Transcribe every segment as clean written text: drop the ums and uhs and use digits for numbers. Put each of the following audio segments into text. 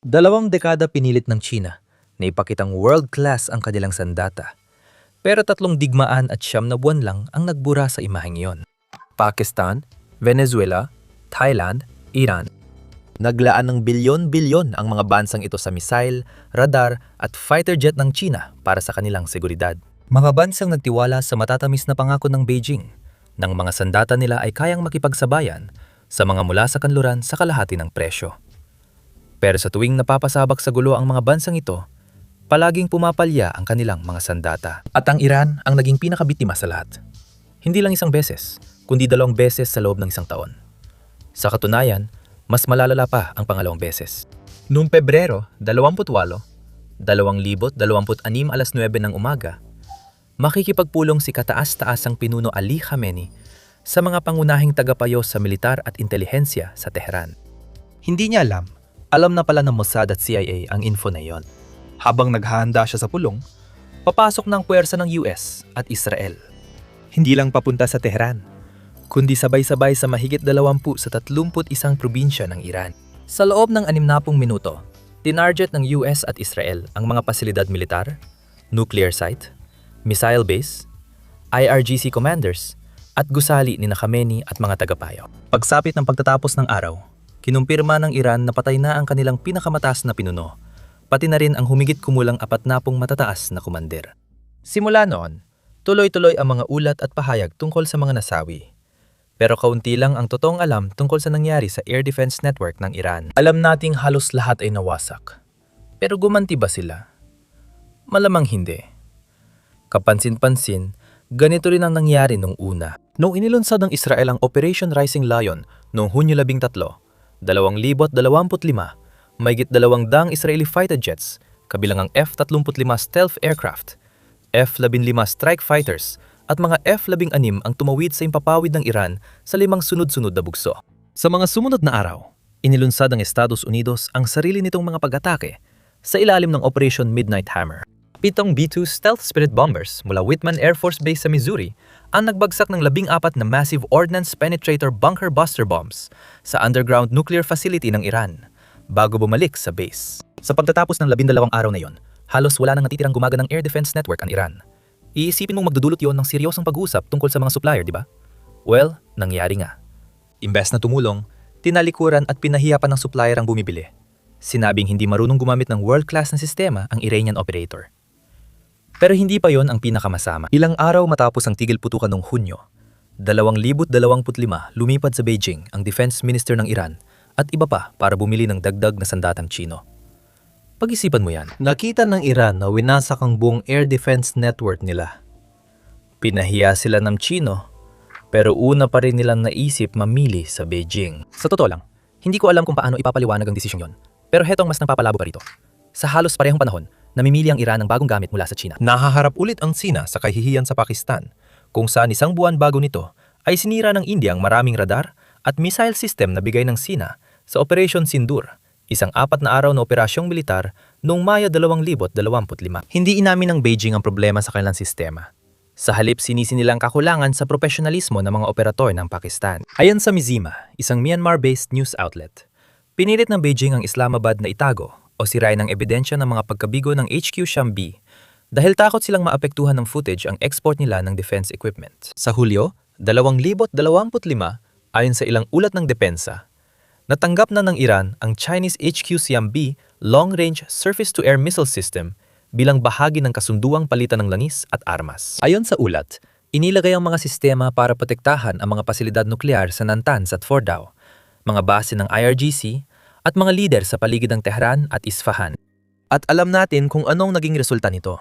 Dalawang dekada pinilit ng China na ipakitang world-class ang kanilang sandata. Pero 3 digmaan at 9 na buwan lang ang nagbura sa imaheng iyon. Pakistan, Venezuela, Thailand, Iran. Naglaan ng bilyon-bilyon ang mga bansang ito sa missile, radar at fighter jet ng China para sa kanilang seguridad. Mga bansang nagtiwala sa matatamis na pangako ng Beijing nang mga sandata nila ay kayang makipagsabayan sa mga mula sa kanluran sa kalahati ng presyo. Pero sa tuwing napapasabak sa gulo ang mga bansang ito, palaging pumapalya ang kanilang mga sandata. At ang Iran ang naging pinakabiktima sa lahat. Hindi lang isang beses, kundi 2 beses sa loob ng isang taon. Sa katunayan, mas malalala pa ang pangalawang beses. Noong Pebrero 28, 2026 alas 9 ng umaga, makikipagpulong si kataas-taasang pinuno Ali Khamenei sa mga pangunahing tagapayo sa militar at intelihensya sa Tehran. Hindi niya alam na pala ng Mossad at CIA ang info na iyon. Habang naghahanda siya sa pulong, papasok ng puwersa ng US at Israel. Hindi lang papunta sa Tehran, kundi sabay-sabay sa mahigit 20 sa 31 probinsya ng Iran. Sa loob ng 60 minuto, tinarget ng US at Israel ang mga pasilidad militar, nuclear site, missile base, IRGC commanders, at gusali ni Khamenei at mga tagapayo. Pagsapit ng pagtatapos ng araw, kinumpirma ng Iran na patay na ang kanilang pinakamataas na pinuno, pati na rin ang humigit kumulang 40 matataas na kumander. Simula noon, tuloy-tuloy ang mga ulat at pahayag tungkol sa mga nasawi. Pero kaunti lang ang totoong alam tungkol sa nangyari sa Air Defense Network ng Iran. Alam nating halos lahat ay nawasak. Pero gumanti ba sila? Malamang hindi. Kapansin-pansin, ganito rin ang nangyari nung una. Noong inilunsad ng Israel ang Operation Rising Lion noong Hunyo 13, 2025, mahigit 200 Israeli fighter jets, kabilang ang F-35 stealth aircraft, F-15 strike fighters, at mga F-16 ang tumawid sa impapawid ng Iran sa 5 sunod-sunod na bugso. Sa mga sumunod na araw, inilunsad ng Estados Unidos ang sarili nitong mga pag-atake sa ilalim ng Operation Midnight Hammer. 7 B-2 stealth Spirit bombers mula Whitman Air Force Base sa Missouri ang nagbagsak ng 14 na massive ordnance penetrator bunker buster bombs sa underground nuclear facility ng Iran bago bumalik sa base. Sa pagtatapos ng 12 araw na yon, halos wala nang natitirang gumaganang air defense network ang Iran. Iisipin mong magdudulot yon ng seryosong pag-uusap tungkol sa mga supplier, di ba? Well, nangyari nga. Imbes na tumulong, tinalikuran at pinahiya pa ng supplier ang bumibili. Sinabing hindi marunong gumamit ng world-class na sistema ang Iranian operator. Pero hindi pa yon ang pinakamasama. Ilang araw matapos ang tigil putukan noong Hunyo, 2025 lumipad sa Beijing ang Defense Minister ng Iran at iba pa para bumili ng dagdag na sandatang Chino. Pag-isipan mo yan. Nakita ng Iran na winasak ang buong air defense network nila. Pinahiya sila ng Chino, pero una pa rin nilang naisip mamili sa Beijing. Sa totoo lang, hindi ko alam kung paano ipapaliwanag ang desisyong yon. Pero hetong mas napapalabo pa rito. Sa halos parehong panahon, namimili ang Iran ng bagong gamit mula sa China. Nahaharap ulit ang China sa kahihiyan sa Pakistan, kung saan 1 buwan bago nito ay sinira ng India ang maraming radar at missile system na bigay ng China sa Operation Sindur, isang 4 na araw na operasyong militar noong Mayo 2025. Hindi inamin ng Beijing ang problema sa kanilang sistema. Sa halip, sinisi nilang kakulangan sa profesionalismo ng mga operator ng Pakistan. Ayon sa Mizima, isang Myanmar-based news outlet, pinilit ng Beijing ang Islamabad na itago o sirain ang ebidensya ng mga pagkabigo ng HQ Shambi dahil takot silang maapektuhan ng footage ang export nila ng defense equipment. Sa Hulyo 2025, ayon sa ilang ulat ng depensa, natanggap na ng Iran ang Chinese HQ Shambi long-range surface-to-air missile system bilang bahagi ng kasunduang palitan ng langis at armas. Ayon sa ulat, inilagay ang mga sistema para protektahan ang mga pasilidad nuklear sa Natanz at Fordow, mga base ng IRGC, at mga lider sa paligid ng Tehran at Isfahan. At alam natin kung anong naging resulta nito.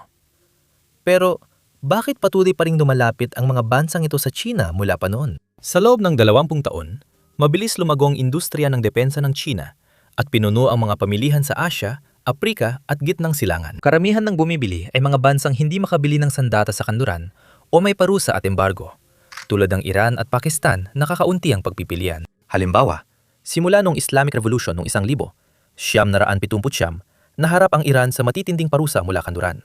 Pero, bakit patuloy pa ring lumalapit ang mga bansang ito sa China mula pa noon? Sa loob ng 20 taon, mabilis lumago ang industriya ng depensa ng China at pinuno ang mga pamilihan sa Asia, Aprika at Gitnang Silangan. Karamihan ng bumibili ay mga bansang hindi makabili ng sandata sa kanluran o may parusa at embargo, tulad ng Iran at Pakistan na kakaunti ang pagpipilian. Halimbawa, simula noong Islamic Revolution noong 1979, naharap ang Iran sa matitinding parusa mula kanluran.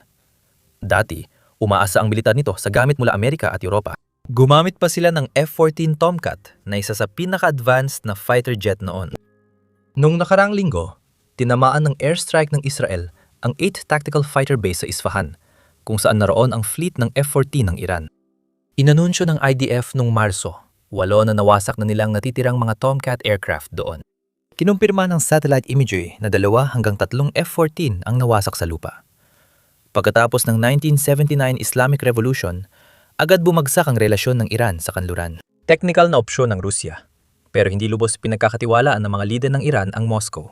Dati, umaasa ang militar nito sa gamit mula Amerika at Europa. Gumamit pa sila ng F-14 Tomcat na isa sa pinaka-advanced na fighter jet noon. Noong nakaraang linggo, tinamaan ng airstrike ng Israel ang 8th Tactical Fighter Base sa Isfahan, kung saan naroon ang fleet ng F-14 ng Iran. Inanunsyo ng IDF noong Marso, 8 na nawasak na nilang natitirang mga Tomcat aircraft doon. Kinumpirma ng satellite imagery na 2 hanggang 3 F-14 ang nawasak sa lupa. Pagkatapos ng 1979 Islamic Revolution, agad bumagsak ang relasyon ng Iran sa kanluran. Technical na opsyon ng Rusya, pero hindi lubos pinagkakatiwalaan ng mga lider ng Iran ang Moscow.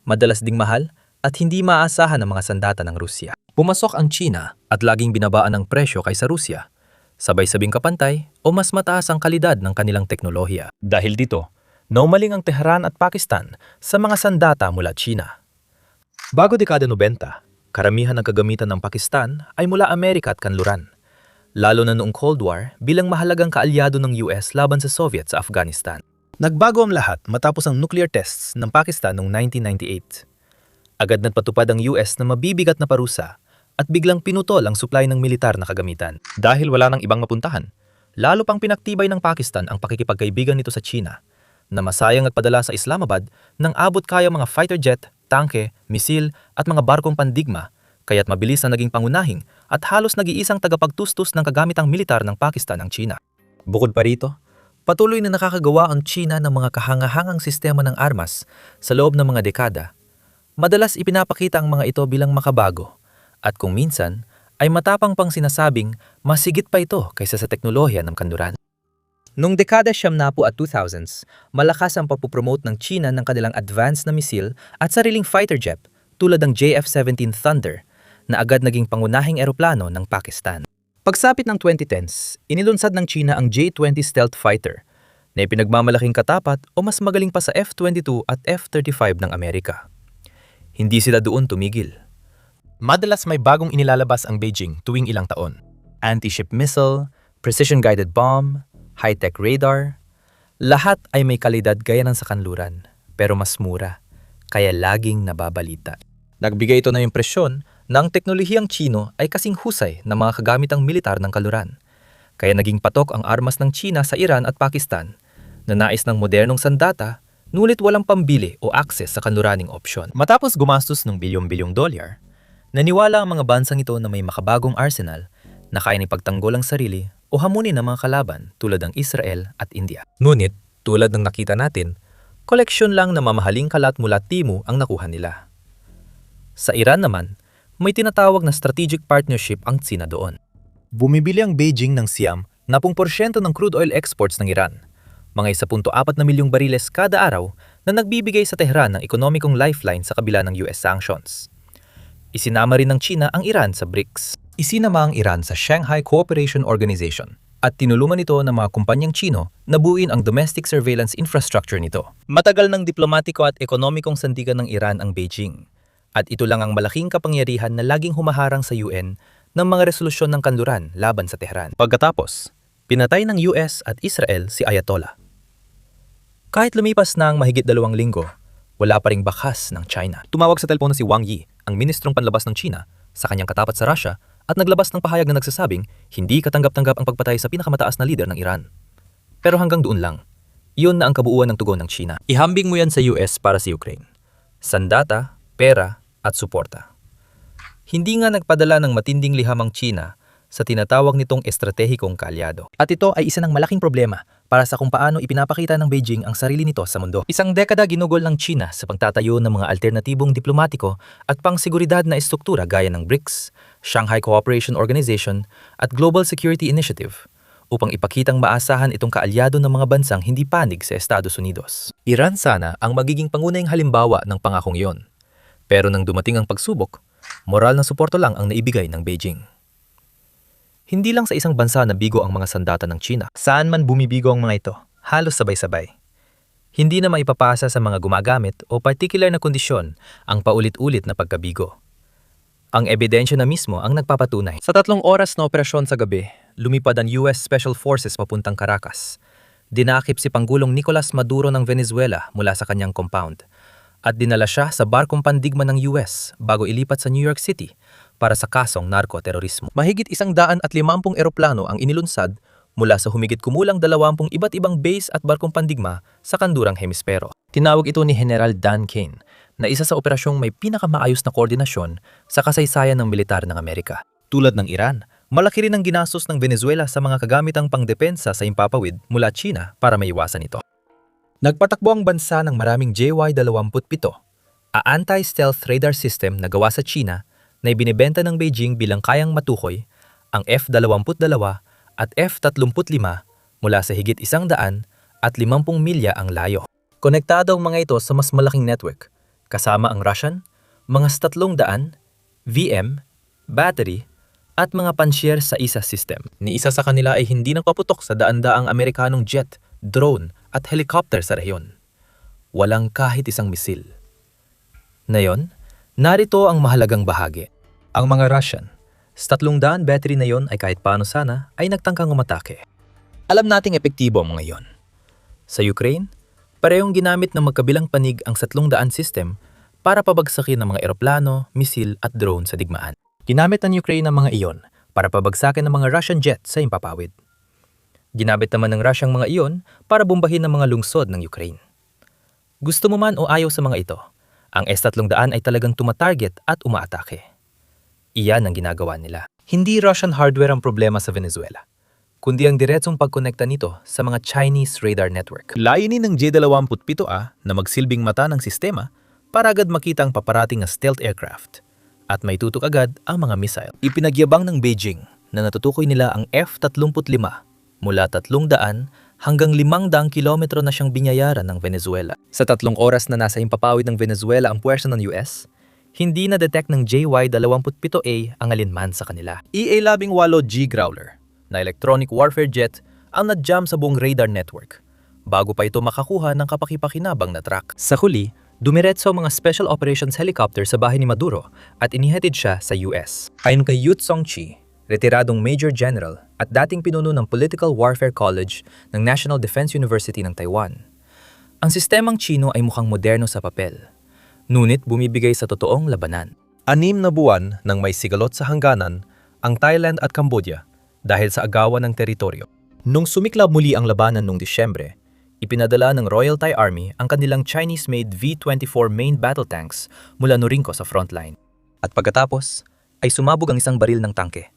Madalas ding mahal at hindi maaasahan ng mga sandata ng Rusya. Pumasok ang China at laging binabaan ang presyo kaysa Rusya, sabay-sabing kapantay o mas mataas ang kalidad ng kanilang teknolohiya. Dahil dito, naumaling ang Tehran at Pakistan sa mga sandata mula China. Bago dekada 90, karamihan ng kagamitan ng Pakistan ay mula Amerika at kanluran, lalo na noong Cold War bilang mahalagang kaalyado ng US laban sa Soviet sa Afghanistan. Nagbago ang lahat matapos ang nuclear tests ng Pakistan noong 1998. Agad nagpatupad ang US na mabibigat na parusa at biglang pinutol ang supply ng militar na kagamitan. Dahil wala nang ibang mapuntahan, lalo pang pinaktibay ng Pakistan ang pakikipagkaibigan nito sa China, na masayang nagpadala sa Islamabad ng abot kaya mga fighter jet, tangke, misil at mga barkong pandigma, kaya't mabilis na naging pangunahing at halos nag-iisang tagapagtustos ng kagamitang militar ng Pakistan ang China. Bukod pa rito, patuloy na nakakagawa ang China ng mga kahangahangang sistema ng armas sa loob ng mga dekada. Madalas ipinapakita ang mga ito bilang makabago, at kung minsan ay matapang pang sinasabing mas higit pa ito kaysa sa teknolohiya ng kanluran. Noong dekada 90 at 2000s, malakas ang papupromote ng China ng kanilang advanced na misil at sariling fighter jet tulad ng JF-17 Thunder, na agad naging pangunahing eroplano ng Pakistan. Pagsapit ng 2010s, inilunsad ng China ang J-20 Stealth Fighter, na ipinagmamalaking katapat o mas magaling pa sa F-22 at F-35 ng Amerika. Hindi sila doon tumigil. Madalas may bagong inilalabas ang Beijing tuwing ilang taon. Anti-ship missile, precision-guided bomb, high-tech radar, lahat ay may kalidad gaya ng sa kanluran, pero mas mura, kaya laging nababalita. Nagbigay ito ng impresyon na ang teknolohiyang Chino ay kasing husay ng mga kagamitang militar ng kanluran, kaya naging patok ang armas ng China sa Iran at Pakistan, na nais ng modernong sandata, nulit walang pambili o access sa kanluraning opsyon. Matapos gumastos ng bilyong-bilyong dolyar, naniwala ang mga bansang ito na may makabagong arsenal na kaya ipagtanggol ang sarili o hamunin ng mga kalaban tulad ng Israel at India. Ngunit, tulad ng nakita natin, koleksyon lang na mamahaling kalat mula Timu ang nakuha nila. Sa Iran naman, may tinatawag na strategic partnership ang China doon. Bumibili ang Beijing ng siyam na 10% ng crude oil exports ng Iran, mga 1.4 na milyong bariles kada araw na nagbibigay sa Tehran ng ekonomikong lifeline sa kabila ng US sanctions. Isinama rin ng China ang Iran sa BRICS. Isinama ang Iran sa Shanghai Cooperation Organization at tinulungan ito ng mga kumpanyang Chino na buuin ang domestic surveillance infrastructure nito. Matagal ng diplomatiko at ekonomikong sandigan ng Iran ang Beijing, at ito lang ang malaking kapangyarihan na laging humaharang sa UN ng mga resolusyon ng kanluran laban sa Tehran. Pagkatapos, pinatay ng US at Israel si Ayatollah. Kahit lumipas na ang mahigit 2 linggo, wala pa ring bakas ng China. Tumawag sa telepono si Wang Yi, ang ministrong panlabas ng China, sa kanyang katapat sa Russia at naglabas ng pahayag na nagsasabing hindi katanggap-tanggap ang pagpatay sa pinakamataas na lider ng Iran. Pero hanggang doon lang. Iyon na ang kabuuan ng tugon ng China. Ihambing mo yan sa US para sa Ukraine. Sandata, pera, at suporta. Hindi nga nagpadala ng matinding liham ang China sa tinatawag nitong estratehikong kaalyado. At ito ay isa ng malaking problema para sa kung paano ipinapakita ng Beijing ang sarili nito sa mundo. Isang dekada ginugol ng China sa pagtatayo ng mga alternatibong diplomatiko at pangsiguridad na estruktura gaya ng BRICS, Shanghai Cooperation Organization at Global Security Initiative upang ipakitang maasahan itong kaalyado ng mga bansang hindi panig sa Estados Unidos. Iran sana ang magiging pangunahing halimbawa ng pangakong iyon. Pero nang dumating ang pagsubok, moral na suporto lang ang naibigay ng Beijing. Hindi lang sa isang bansa na bigo ang mga sandata ng China. Saan man bumibigo ang mga ito, halos sabay-sabay. Hindi na maipapasa sa mga gumagamit o particular na kondisyon ang paulit-ulit na pagkabigo. Ang ebidensya na mismo ang nagpapatunay. Sa 3 oras na operasyon sa gabi, lumipad ang US Special Forces papuntang Caracas. Dinakip si Pangulong Nicolas Maduro ng Venezuela mula sa kanyang compound, at dinala siya sa barkong pandigma ng US bago ilipat sa New York City para sa kasong narko-terorismo. Mahigit 150 eroplano ang inilunsad mula sa humigit kumulang 20 iba't ibang base at barkong pandigma sa kandurang hemispero. Tinawag ito ni General Dan Kane na isa sa operasyong may pinakamaayos na koordinasyon sa kasaysayan ng militar ng Amerika. Tulad ng Iran, malaki rin ang ginastos ng Venezuela sa mga kagamitang pangdepensa sa himpapawid mula China para maiwasan ito. Nagpatakbo ang bansa ng maraming JY-27, a anti-stealth radar system na gawa sa China na ibinibenta ng Beijing bilang kayang matukoy ang F-22 at F-35 mula sa higit 150 milya ang layo. Konektado ang mga ito sa mas malaking network, kasama ang Russian, mga 300 VM, battery, at mga pansyer sa isa system. Ni isa sa kanila ay hindi nagpaputok sa daan-daang Amerikanong jet, drone, at helicopter sa rehiyon. Walang kahit isang misil. Ngayon, narito ang mahalagang bahagi. Ang mga Russian, sa 300 battery na yon ay kahit paano sana ay nagtangkang umatake. Alam nating epektibo ang mga yon. Sa Ukraine, parehong ginamit ng magkabilang panig ang 300 system para pabagsakin ng mga eroplano, misil at drone sa digmaan. Ginamit ng Ukraine ang mga iyon para pabagsakin ng mga Russian jet sa himpapawid. Ginamit naman ng Russiang mga iyon para bombahin ng mga lungsod ng Ukraine. Gusto mo man o ayaw sa mga ito, ang S-300 ay talagang tumatarget at umaatake. Iyan ang ginagawa nila. Hindi Russian hardware ang problema sa Venezuela, kundi ang diretsong pagkonekta nito sa mga Chinese radar network. Layunin ng J-27A na magsilbing mata ng sistema para agad makita ang paparating na stealth aircraft at may tutok agad ang mga missile. Ipinagyabang ng Beijing na natutukoy nila ang F-35 mula 300 hanggang 500 kilometro na siyang binayaran ng Venezuela. Sa 3 oras na nasa himpapawid ng Venezuela ang puwersa ng US, hindi na-detect ng JY-27A ang alinman sa kanila. EA-18G Growler na electronic warfare jet ang na-jam sa buong radar network bago pa ito makakuha ng kapaki-pakinabang na track. Sa huli, dumiretso ang mga Special Operations Helicopter sa bahay ni Maduro at inihatid siya sa US. Ayon kay Yu Songchi, retiradong Major General at dating pinuno ng Political Warfare College ng National Defense University ng Taiwan, ang sistemang Chino ay mukhang moderno sa papel, ngunit bumibigay sa totoong labanan. 6 na buwan nang may sigalot sa hangganan ang Thailand at Cambodia dahil sa agawan ng teritoryo. Nung sumiklab muli ang labanan noong Disyembre, ipinadala ng Royal Thai Army ang kanilang Chinese-made V-24 main battle tanks mula Norinco sa frontline. At pagkatapos, ay sumabog ang isang baril ng tangke.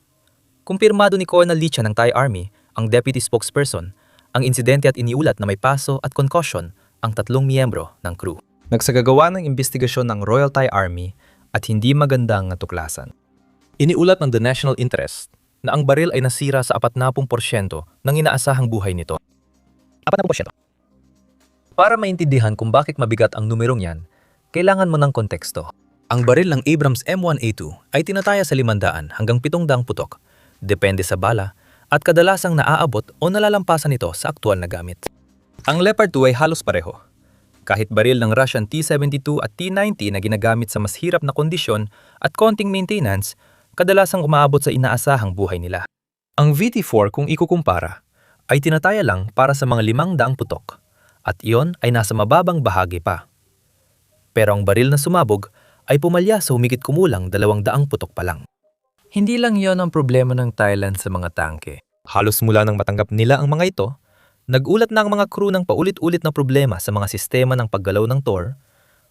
Kumpirmado ni Colonel Licha ng Thai Army, ang deputy spokesperson, ang insidente at iniulat na may paso at concussion ang 3 miyembro ng crew. Nagsagagawa ng investigasyon ng Royal Thai Army at hindi magandang natuklasan. Iniulat ng The National Interest na ang baril ay nasira sa 40% ng inaasahang buhay nito. 40%. Para maintindihan kung bakit mabigat ang numerong yan, kailangan mo ng konteksto. Ang baril ng Abrams M1A2 ay tinataya sa 500 hanggang 700 putok, depende sa bala, at kadalasang naaabot o nalalampasan ito sa aktual na gamit. Ang Leopard 2 ay halos pareho. Kahit baril ng Russian T-72 at T-90 na ginagamit sa mas hirap na kondisyon at konting maintenance, kadalasang umaabot sa inaasahang buhay nila. Ang VT-4 kung ikukumpara, ay tinataya lang para sa mga 500 putok, at iyon ay nasa mababang bahagi pa. Pero ang baril na sumabog ay pumalya sa humigit kumulang 200 putok pa lang. Hindi lang iyon ang problema ng Thailand sa mga tangke. Halos mula nang matanggap nila ang mga ito, nag-ulat na ang mga crew ng paulit-ulit na problema sa mga sistema ng paggalaw ng TOR,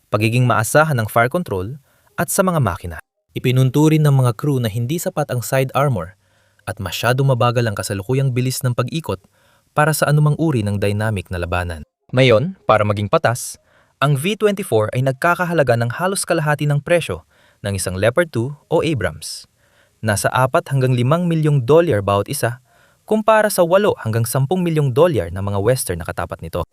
pagiging maasahan ng fire control, at sa mga makina. Ipinunturin ng mga crew na hindi sapat ang side armor at masyadong mabagal ang kasalukuyang bilis ng pag-ikot para sa anumang uri ng dynamic na labanan. Ngayon, para maging patas, ang V-24 ay nagkakahalaga ng halos kalahati ng presyo ng isang Leopard 2 o Abrams. Nasa 4 hanggang 5 milyong dolyar bawat isa, kumpara sa 8 hanggang 10 milyong dolyar ng mga Western na katapat nito.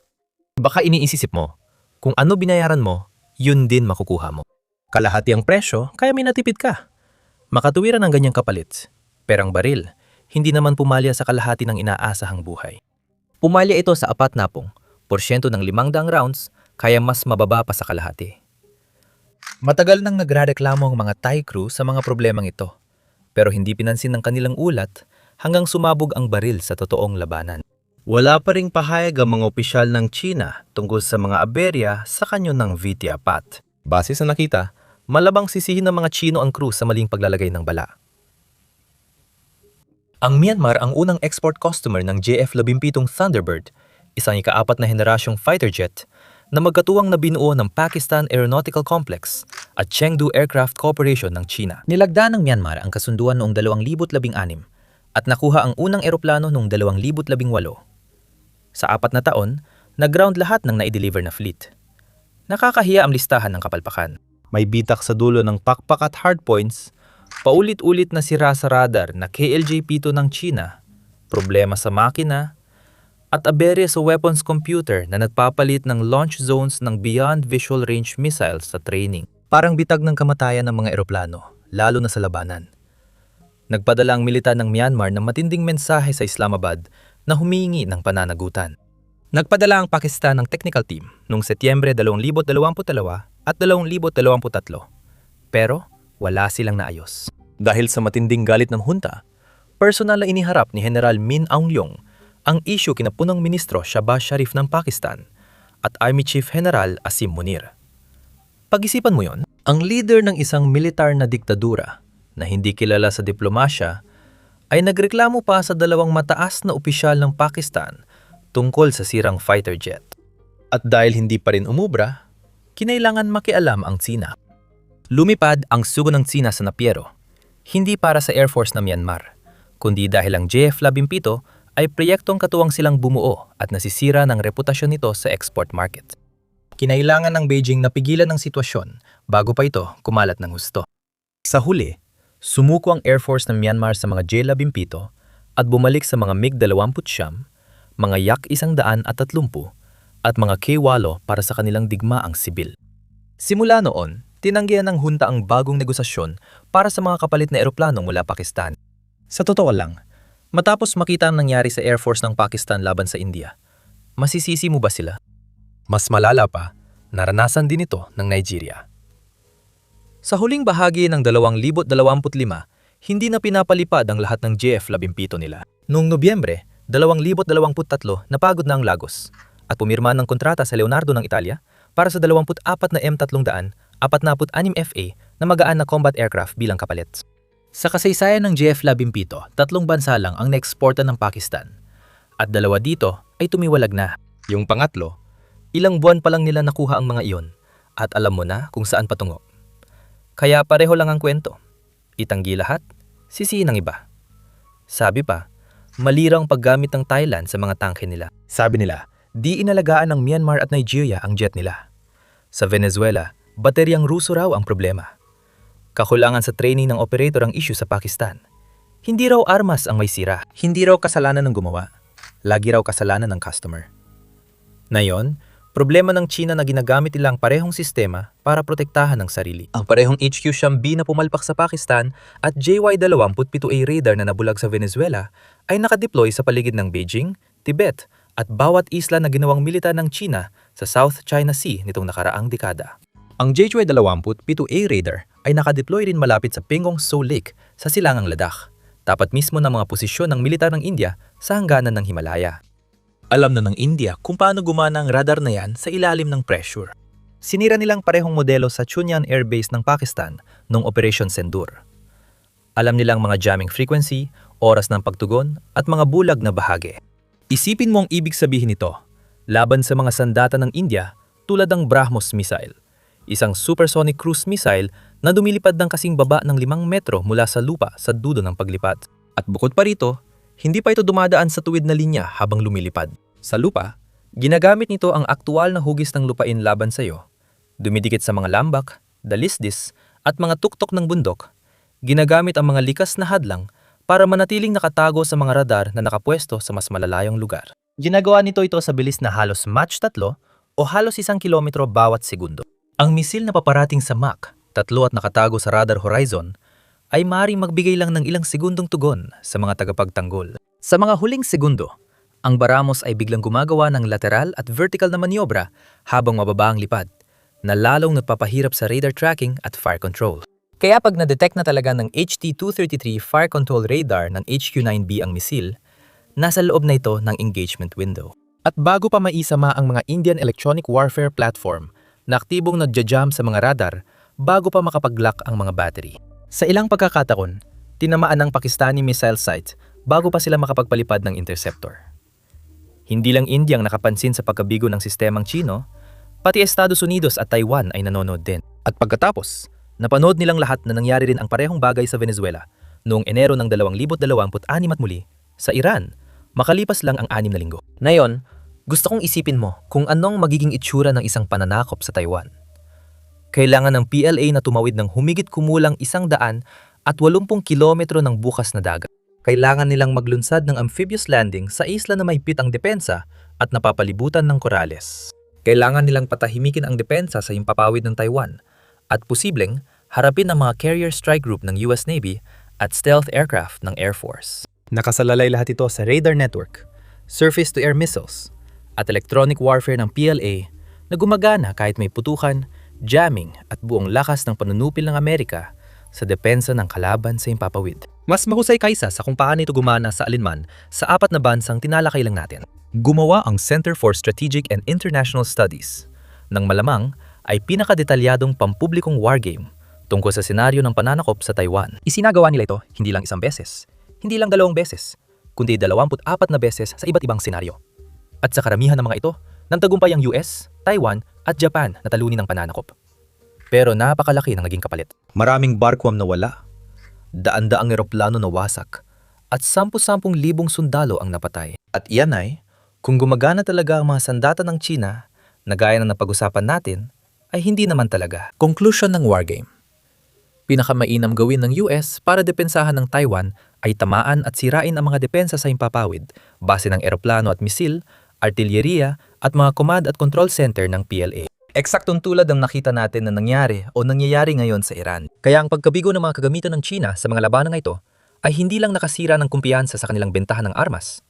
Baka iniisip mo, kung ano binayaran mo, yun din makukuha mo. Kalahati ang presyo, kaya may natipid ka. Makatuwiran ang ganyang kapalit. Pero ang baril, hindi naman pumalya sa kalahati ng inaasahang buhay. Pumalya ito sa 40% ng 500 rounds, kaya mas mababa pa sa kalahati. Matagal nang nagrereklamo ang mga Thai crew sa mga problemang ito, pero hindi pinansin ng kanilang ulat hanggang sumabog ang baril sa totoong labanan. Wala pa ring pahayag ang mga opisyal ng China tungkol sa mga aberya sa kanyon ng VT-4. Base sa nakita, malabang sisihin ng mga Chino ang crew sa maling paglalagay ng bala. Ang Myanmar ang unang export customer ng JF-17 Thunderbird, isang ika-4 na henerasyong fighter jet na magkatuwang na binuo ng Pakistan Aeronautical Complex at Chengdu Aircraft Corporation ng China. Nilagda ng Myanmar ang kasunduan noong 2016 at nakuha ang unang eroplano noong 2018. Sa 4 na taon, nag-ground lahat ng naideliver na fleet. Nakakahiya ang listahan ng kapalpakan. May bitak sa dulo ng pakpak at hardpoints, paulit-ulit na sira sa radar na KLJ-P2 ng China, problema sa makina, at aberya sa weapons computer na nagpapalit ng launch zones ng Beyond Visual Range missiles sa training. Parang bitag ng kamatayan ng mga eroplano, lalo na sa labanan. Nagpadala ang militar ng Myanmar ng matinding mensahe sa Islamabad na humihingi ng pananagutan. Nagpadala ang Pakistan ng technical team noong Setyembre 2022 at 2023, pero wala silang naayos. Dahil sa matinding galit ng hunta, personal na iniharap ni General Min Aung Hlaing ang issue kina punong ministro Shahbaz Sharif ng Pakistan at Army Chief General Asim Munir. Pag-isipan mo yon, ang leader ng isang militar na diktadura na hindi kilala sa diplomasya ay nagreklamo pa sa dalawang mataas na opisyal ng Pakistan tungkol sa sirang fighter jet. At dahil hindi pa rin umubra, kinailangan makialam ang Tsina. Lumipad ang sugo ng Tsina sa Napiero, hindi para sa Air Force ng Myanmar, kundi dahil ang JF-17 ay proyektong katuwang silang bumuo at nasisira ng reputasyon nito sa export market. Kinailangan ng Beijing na pigilan ang sitwasyon bago pa ito kumalat ng husto. Sa huli, sumuko ang Air Force ng Myanmar sa mga J-17 at bumalik sa mga MiG-29, mga Yak-130 at mga K-8 para sa kanilang digmaang sibil. Simula noon, tinanggihan ng hunta ang bagong negosasyon para sa mga kapalit na eroplano mula Pakistan. Sa totoo lang, matapos makita ang nangyari sa Air Force ng Pakistan laban sa India, masisisi mo ba sila? Mas malala pa, naranasan din ito ng Nigeria. Sa huling bahagi ng 2025, hindi na pinapalipad ang lahat ng JF-17 nila. Noong Nobyembre 2023, napagod na ang Lagos at pumirma ng kontrata sa Leonardo ng Italia para sa 24 na M346 FA na magaan na combat aircraft bilang kapalit. Sa kasaysayan ng JF-17, 3 bansa lang ang naeksporta ng Pakistan at 2 dito ay tumiwalag na. Yung pangatlo, ilang buwan pa lang nila nakuha ang mga iyon at alam mo na kung saan patungo. Kaya pareho lang ang kwento. Itanggi lahat, sisihin ang iba. Sabi pa, malirang paggamit ng Thailand sa mga tangke nila. Sabi nila, di inalagaan ng Myanmar at Nigeria ang jet nila. Sa Venezuela, bateryang Ruso raw ang problema. Kakulangan sa training ng operator ang issue sa Pakistan. Hindi raw armas ang may sira. Hindi raw kasalanan ng gumawa. Lagi raw kasalanan ng customer. Ngayon, problema ng China na ginagamit nila ang parehong sistema para protektahan ang sarili. Ang parehong HQ-10B na pumalpak sa Pakistan at JY-27A radar na nabulag sa Venezuela ay nakadeploy sa paligid ng Beijing, Tibet at bawat isla na ginawang militar ng China sa South China Sea nitong nakaraang dekada. Ang JY-27A radar ay nakadeploy rin malapit sa Pengong Tso Lake sa silangang Ladakh, tapat mismo ng mga posisyon ng militar ng India sa hangganan ng Himalaya. Alam na ng India kung paano gumana ang radar na yan sa ilalim ng pressure. Sinira nilang parehong modelo sa Chunyan Air Base ng Pakistan noong Operation Sindoor. Alam nilang mga jamming frequency, oras ng pagtugon at mga bulag na bahagi. Isipin mo ang ibig sabihin nito, laban sa mga sandata ng India tulad ng BrahMos missile, isang supersonic cruise missile na dumilipad ng kasing baba ng 5 metro mula sa lupa sa dulo ng paglipad. At bukod pa rito, hindi pa ito dumadaan sa tuwid na linya habang lumilipad. Sa lupa, ginagamit nito ang aktual na hugis ng lupain laban sa iyo. Dumidikit sa mga lambak, dalisdis, at mga tuktok ng bundok. Ginagamit ang mga likas na hadlang para manatiling nakatago sa mga radar na nakapwesto sa mas malalayong lugar. Ginagawa nito ito sa bilis na halos Mach 3 o halos 1 kilometro bawat segundo. Ang misil na paparating sa Mach 3 at nakatago sa radar horizon ay maaaring magbigay lang ng ilang segundong tugon sa mga tagapagtanggol. Sa mga huling segundo, ang BrahMos ay biglang gumagawa ng lateral at vertical na manyobra habang mababa ang lipad, na lalong nagpapahirap sa radar tracking at fire control. Kaya pag na-detect na talaga ng HT-233 fire control radar ng HQ-9B ang misil, nasa loob na ito ng engagement window. At bago pa maisama ang mga Indian Electronic Warfare Platform na aktibong nagja-jam sa mga radar bago pa makapag-lock ang mga battery. Sa ilang pagkakataon, tinamaan ng Pakistani missile site bago pa sila makapagpalipad ng interceptor. Hindi lang India ang nakapansin sa pagkabigo ng sistemang Chino, Pati Estados Unidos at Taiwan ay nanonood din. At pagkatapos, napanood nilang lahat na nangyari rin ang parehong bagay sa Venezuela noong Enero ng 2026 at muli sa Iran, makalipas lang ang 6 na linggo. Ngayon, gusto kong isipin mo kung anong magiging itsura ng isang pananakop sa Taiwan. Kailangan ng PLA na tumawid ng humigit kumulang 180 kilometro ng bukas na dagat. Kailangan nilang maglunsad ng amphibious landing sa isla na may pitang depensa at napapalibutan ng korales. Kailangan nilang patahimikin ang depensa sa himpapawid ng Taiwan at posibleng harapin ang mga carrier strike group ng US Navy at stealth aircraft ng Air Force. Nakasalalay lahat ito sa radar network, surface-to-air missiles, at electronic warfare ng PLA na gumagana kahit may putukan, jamming at buong lakas ng panunupil ng Amerika sa depensa ng kalaban sa himpapawid. Mas mahusay kaysa sa kung paano ito gumana sa alinman sa 4 na bansang tinalakay lang natin. Gumawa ang Center for Strategic and International Studies nang malamang ay pinakadetalyadong pampublikong wargame tungkol sa senaryo ng pananakop sa Taiwan. Isinagawa nila ito hindi lang 1 beses, hindi lang 2 beses, kundi 24 na beses sa iba't ibang senaryo. At sa karamihan ng mga ito, nagtagumpay ang US, Taiwan at Japan na talunin ng pananakop. Pero napakalaki ng naging kapalit. Maraming barko ang nawala, daan-daang eroplano na wasak, at 10,000 sundalo ang napatay. At iyan ay, kung gumagana talaga ang mga sandata ng China, na gaya ng napag-usapan natin, ay hindi naman talaga. Conclusion ng wargame. Pinakamainam gawin ng US para depensahan ng Taiwan ay tamaan at sirain ang mga depensa sa himpapawid, base ng eroplano at misil, artilyeriya at mga command at control center ng PLA. Eksaktong tulad ng nakita natin na nangyari o nangyayari ngayon sa Iran. Kaya ang pagkabigo ng mga kagamitan ng China sa mga labanang ito ay hindi lang nakasira ng kumpiyansa sa kanilang bentahan ng armas,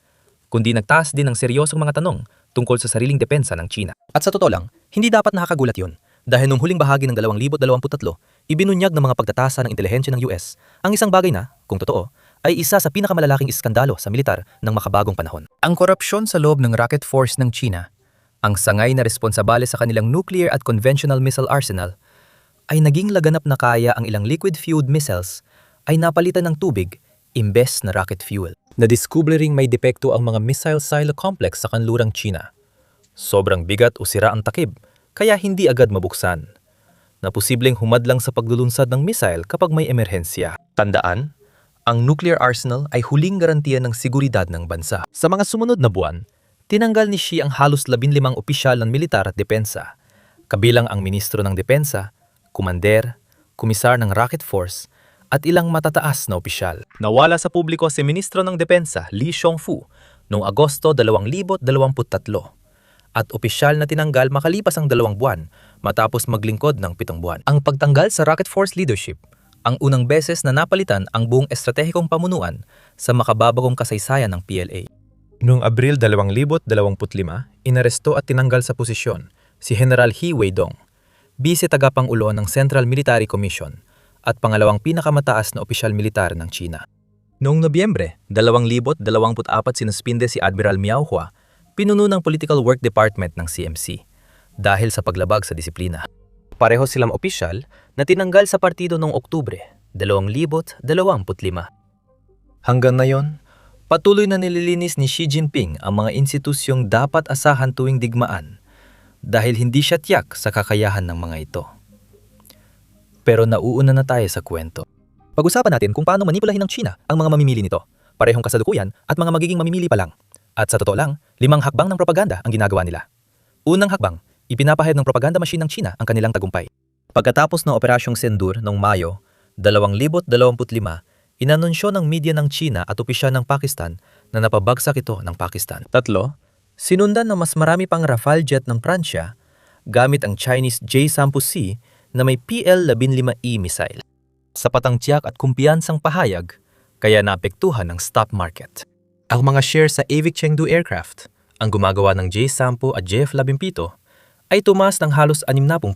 kundi nagtaas din ng seryosong mga tanong tungkol sa sariling depensa ng China. At sa totoo lang, hindi dapat nakakagulat yun. Dahil nung huling bahagi ng 2023, ibinunyag ng mga pagtatasa ng intelihensya ng US ang isang bagay na, kung totoo, ay isa sa pinakamalalaking iskandalo sa militar ng makabagong panahon. Ang korupsyon sa loob ng rocket force ng China, ang sangay na responsabale sa kanilang nuclear at conventional missile arsenal, ay naging laganap na kaya ang ilang liquid-fueled missiles ay napalitan ng tubig imbes na rocket fuel. Nadiskubre ring may depekto ang mga missile silo complex sa kanlurang China. Sobrang bigat o sira ang takip, kaya hindi agad mabuksan. Na posibleng humadlang sa paglulunsad ng missile kapag may emerhensya. Tandaan, ang nuclear arsenal ay huling garantiya ng seguridad ng bansa. Sa mga sumunod na buwan, tinanggal ni Xi ang halos 15 opisyal ng militar at depensa, kabilang ang ministro ng depensa, kumander, komisar ng rocket force, at ilang matataas na opisyal. Nawala sa publiko si Ministro ng Depensa Li Xiongfu noong Agosto 2023 at opisyal na tinanggal makalipas ang 2 buwan matapos maglingkod ng 7 buwan. Ang pagtanggal sa rocket force leadership ang unang beses na napalitan ang buong estratehikong pamunuan sa makababagong kasaysayan ng PLA. Noong Abril 2025, inaresto at tinanggal sa posisyon si General He Weidong, bise tagapangulo ng Central Military Commission at pangalawang pinakamataas na opisyal militar ng China. Noong Nobyembre 2024, sinuspinde si Admiral Miao Hua, pinuno ng Political Work Department ng CMC, dahil sa paglabag sa disiplina. Pareho silang opisyal na tinanggal sa partido noong Oktubre 2025. Hanggang ngayon, patuloy na nililinis ni Xi Jinping ang mga institusyong dapat asahan tuwing digmaan dahil hindi siya tiyak sa kakayahan ng mga ito. Pero nauuna na tayo sa kwento. Pag-usapan natin kung paano manipulahin ng China ang mga mamimili nito, parehong kasalukuyan at mga magiging mamimili pa lang. At sa totoo lang, 5 hakbang ng propaganda ang ginagawa nila. Unang hakbang, ipinapahayag ng propaganda machine ng China ang kanilang tagumpay. Pagkatapos ng Operasyong Sindur noong Mayo 2025, inanunsyo ng media ng China at opisyal ng Pakistan na napabagsak ito ng Pakistan. 3. Sinundan ng mas marami pang Rafale jet ng Pransya gamit ang Chinese J-10C na may PL-15E missile. Sapat ang tiyak at kumpiyansang pahayag, kaya naapektuhan ng stock market. Ang mga share sa Avic Chengdu Aircraft, ang gumagawa ng J-10 at JF-17, ay tumaas ng halos 60%.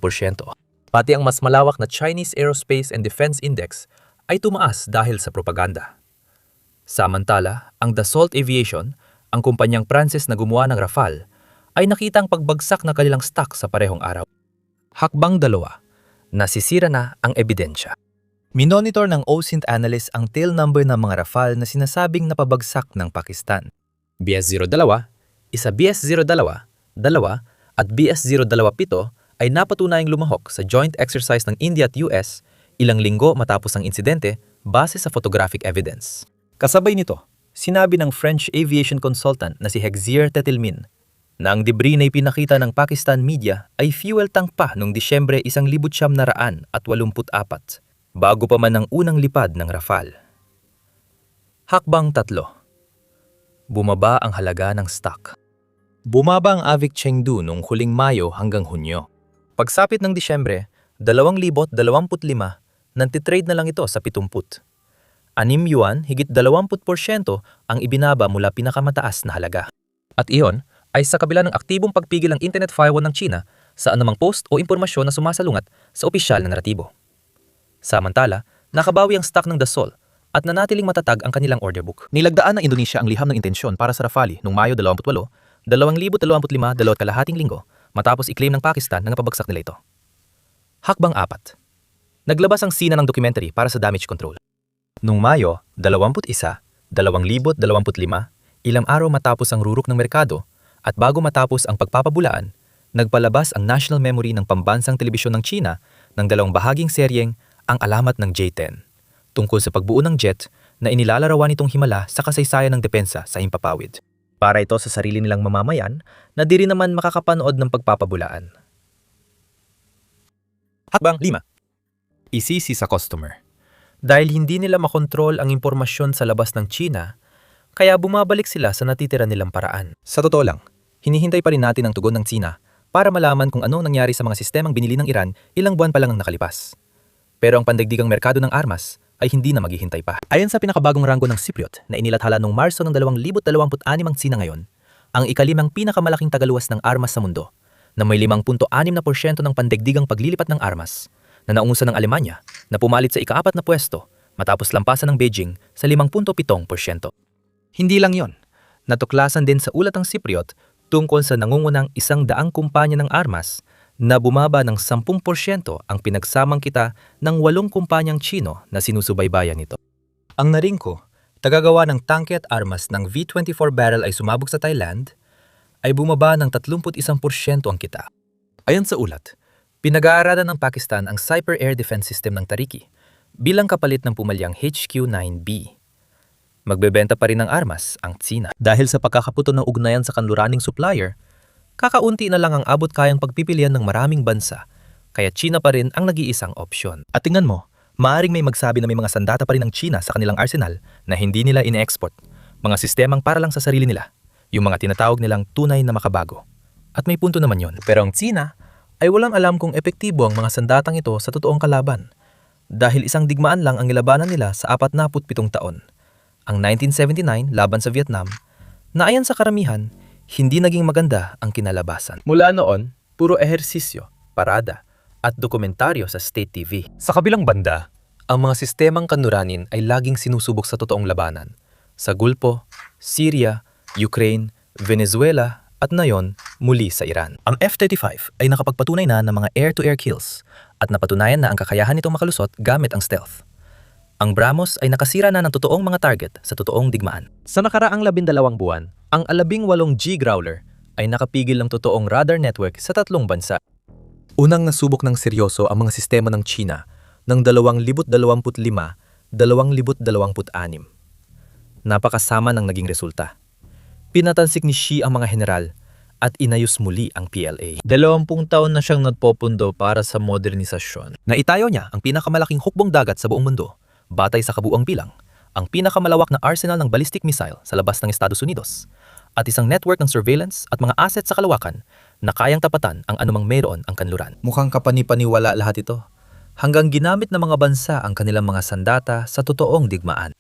Pati ang mas malawak na Chinese Aerospace and Defense Index ay tumaas dahil sa propaganda. Samantala, ang Dassault Aviation, ang kumpanyang Pranses na gumawa ng Rafale, ay nakitang pagbagsak na kanilang stock sa parehong araw. Hakbang 2. Nasisira na ang ebidensya. Minonitor ng OSINT analyst ang tail number ng mga Rafale na sinasabing napabagsak ng Pakistan. BS-02, isa BS-02, 2, At BS-027 ay napatunayang lumahok sa joint exercise ng India at US ilang linggo matapos ang insidente base sa photographic evidence. Kasabay nito, sinabi ng French aviation consultant na si Hexier Tetilmin na ang debris na ipinakita ng Pakistan media ay fuel tank pa noong Disyembre 1984 bago pa man ang unang lipad ng Rafale. Hakbang 3. Bumaba ang halaga ng stock. Bumaba ang Avic Chengdu noong huling Mayo hanggang Hunyo. Pagsapit ng Disyembre 2025, nantitrade na lang ito sa 70. 6 yuan, higit 20% ang ibinaba mula pinakamataas na halaga. At iyon ay sa kabila ng aktibong pagpigil ng internet firewall ng China sa anumang post o impormasyon na sumasalungat sa opisyal na naratibo. Samantala, nakabawi ang stock ng Dassault at nanatiling matatag ang kanilang order book. Nilagdaan ng Indonesia ang liham ng intensyon para sa Rafale noong Mayo 28, 2025, 2.5 linggo matapos i-claim ng Pakistan na napabagsak nila ito. Hakbang 4. Naglabas ang Sina ng documentary para sa damage control. Noong Mayo 21, 2025, ilang araw matapos ang rurok ng merkado at bago matapos ang pagpapabulaan, nagpalabas ang National Memory ng pambansang telebisyon ng China ng 2 bahaging seryeng Ang Alamat ng J-10, tungkol sa pagbuo ng jet na inilalarawan nitong himala sa kasaysayan ng depensa sa himpapawid. Para ito sa sarili nilang mamamayan na di rin naman makakapanood ng pagpapabulaan. Hakbang 5. Isisi sa customer. Dahil hindi nila makontrol ang impormasyon sa labas ng China, kaya bumabalik sila sa natitira nilang paraan. Sa totoo lang, hinihintay pa rin natin ang tugon ng China para malaman kung ano nangyari sa mga sistemang binili ng Iran ilang buwan pa lang ang nakalipas. Pero ang pandaigdigang merkado ng armas ay hindi na maghihintay pa. Ayon sa pinakabagong ranggo ng Cypriot na inilathala noong Marso ng 2026 ang China ngayon, ang ikalimang pinakamalaking tagaluwas ng armas sa mundo na may 5.6% ng pandaigdigang paglilipat ng armas na naungusan ng Alemanya na pumalit sa ika-4 na pwesto matapos lampasan ng Beijing sa 5.7%. Hindi lang yon, natuklasan din sa ulat ng Cypriot tungkol sa nangungunang 100 kumpanya ng armas na bumaba ng 10% ang pinagsamang kita ng 8 kumpanyang Chino na sinusubaybayan nito. Ang Naringco, tagagawa ng tangke at armas ng V-24 barrel ay sumabog sa Thailand, ay bumaba ng 31% ang kita. Ayon sa ulat, pinag-aaralan ng Pakistan ang Cyber Air Defense System ng Tariki bilang kapalit ng pumalyang HQ-9B. Magbebenta pa rin ng armas ang China. Dahil sa pagkakaputo ng ugnayan sa kanluraning supplier, kakaunti na lang ang abot kayang pagpipilian ng maraming bansa, kaya China pa rin ang nag-iisang opsyon. At tingnan mo, maaaring may magsabi na may mga sandata pa rin ng China sa kanilang arsenal na hindi nila ine-export, mga sistemang para lang sa sarili nila, yung mga tinatawag nilang tunay na makabago. At may punto naman yon. Pero ang China ay walang alam kung epektibo ang mga sandatang ito sa totoong kalaban, dahil isang digmaan lang ang nilabanan nila sa 47 taon, ang 1979 laban sa Vietnam, na ayon sa karamihan, hindi naging maganda ang kinalabasan. Mula noon, puro ehersisyo, parada, at dokumentaryo sa State TV. Sa kabilang banda, ang mga sistemang kanluranin ay laging sinusubok sa totoong labanan. Sa Gulpo, Syria, Ukraine, Venezuela, at ngayon, muli sa Iran. Ang F-35 ay nakapagpatunay na ng mga air-to-air kills at napatunayan na ang kakayahan nitong makalusot gamit ang stealth. Ang BrahMos ay nakasira na ng totoong mga target sa totoong digmaan. Sa nakaraang 12 buwan, ang 18G Growler ay nakapigil ng totoong radar network sa 3 bansa. Unang nasubok ng seryoso ang mga sistema ng China ng 2025-2026. Napakasama ng naging resulta. Pinatansik ni Xi ang mga general at inayos muli ang PLA. 20 taon na siyang nagpopundo para sa modernisasyon. Naitayo niya ang pinakamalaking hukbong dagat sa buong mundo, batay sa kabuuang bilang, ang pinakamalawak na arsenal ng ballistic missile sa labas ng Estados Unidos, at isang network ng surveillance at mga assets sa kalawakan na kayang tapatan ang anumang mayroon ang kanluran. Mukhang kapanipaniwala lahat ito, hanggang ginamit ng mga bansa ang kanilang mga sandata sa totoong digmaan.